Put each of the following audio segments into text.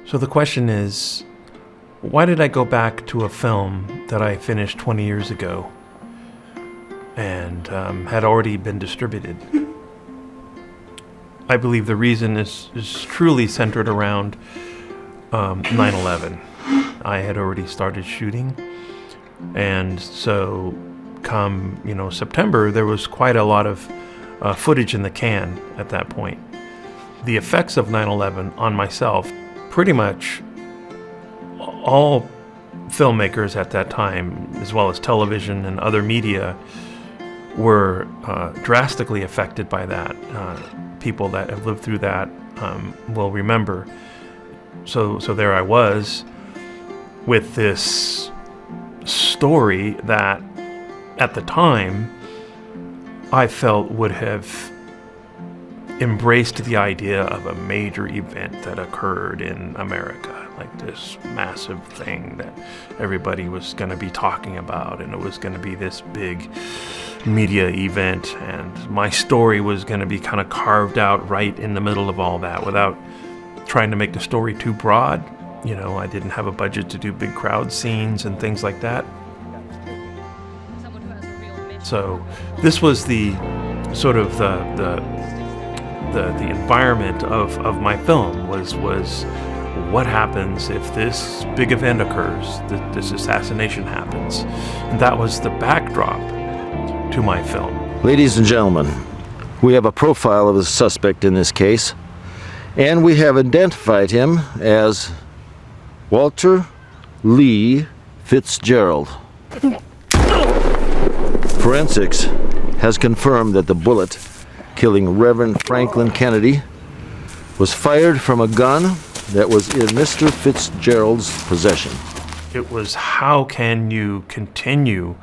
So the question is, why did I go back to a film that I finished 20 years ago and had already been distributed? I believe the reason is truly centered around 9/11. I had already started shooting, and so come September, there was quite a lot of footage in the can at that point. The effects of 9/11 on myself, pretty much all filmmakers at that time, as well as television and other media, were drastically affected by that. People that have lived through that will remember. So there I was with this story that at the time I felt would have embraced the idea of a major event that occurred in America, like this massive thing that everybody was going to be talking about, and it was going to be this big media event, and my story was going to be kind of carved out right in the middle of all that without trying to make the story too broad. I didn't have a budget to do big crowd scenes and things like that. So this was the sort of the environment of my film was what happens if this big event occurs, that this assassination happens. And that was the backdrop to my film. Ladies and gentlemen, we have a profile of the suspect in this case, and we have identified him as Walter Lee Fitzgerald. Forensics has confirmed that the bullet killing Reverend Franklin Kennedy was fired from a gun that was in Mr. Fitzgerald's possession. It was, how can you continue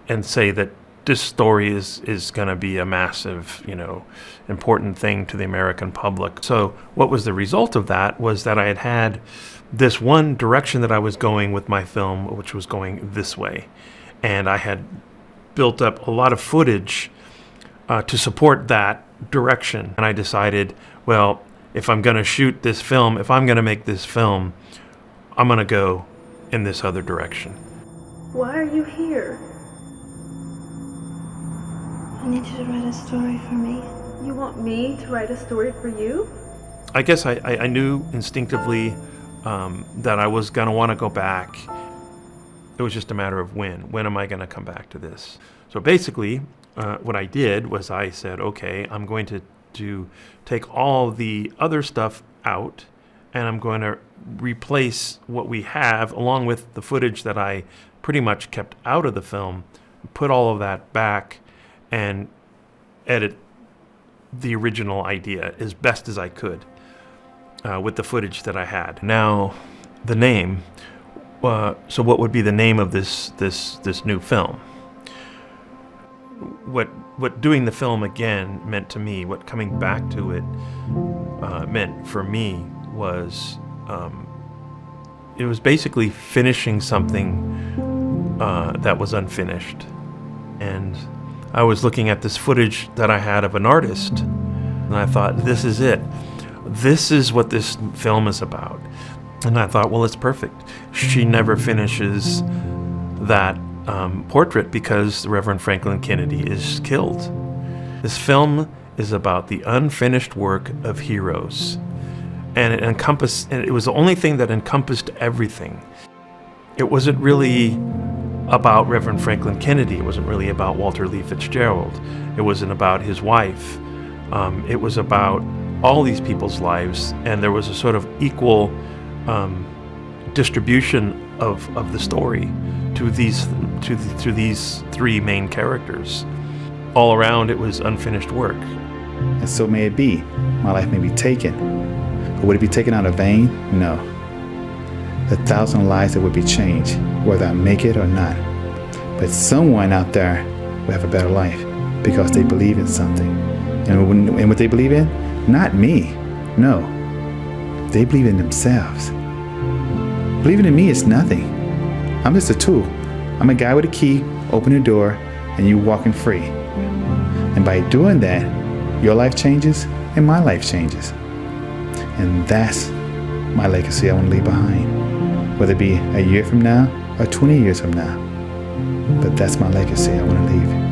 and say that this story is going to be a massive, important thing to the American public? So what was the result of that was that I had this one direction that I was going with my film, which was going this way. And I had built up a lot of footage to support that direction. And I decided, well, if I'm going to shoot this film, if I'm going to make this film, I'm going to go in this other direction. Why are you here? I need you to write a story for me. You want me to write a story for you? I guess I knew instinctively that I was going to want to go back. It was just a matter of when. When am I going to come back to this? So basically, what I did was I said, okay, I'm going to take all the other stuff out, and I'm going to replace what we have along with the footage that I pretty much kept out of the film, put all of that back, and edit the original idea as best as I could with the footage that I had. Now, the name. So what would be the name of this new film? What doing the film again meant to me, what coming back to it meant for me was it was basically finishing something that was unfinished. And I was looking at this footage that I had of an artist, and I thought, this is it. This is what this film is about. And I thought, well, it's perfect. She never finishes that portrait because Reverend Franklin Kennedy is killed. This film is about the unfinished work of heroes. And it was the only thing that encompassed everything. It wasn't really about Reverend Franklin Kennedy. It wasn't really about Walter Lee Fitzgerald. It wasn't about his wife. It was about all these people's lives, and there was a sort of equal distribution of the story to these three main characters. All around, it was unfinished work. And so may it be. My life may be taken, but would it be taken out of vain? No. The 1,000 lives that would be changed, whether I make it or not. But someone out there will have a better life because they believe in something. And what they believe in? Not me. No. They believe in themselves. Believing in me is nothing. I'm just a tool. I'm a guy with a key, open the door, and you walking free. And by doing that, your life changes and my life changes. And that's my legacy I want to leave behind, whether it be a year from now or 20 years from now. But that's my legacy I want to leave.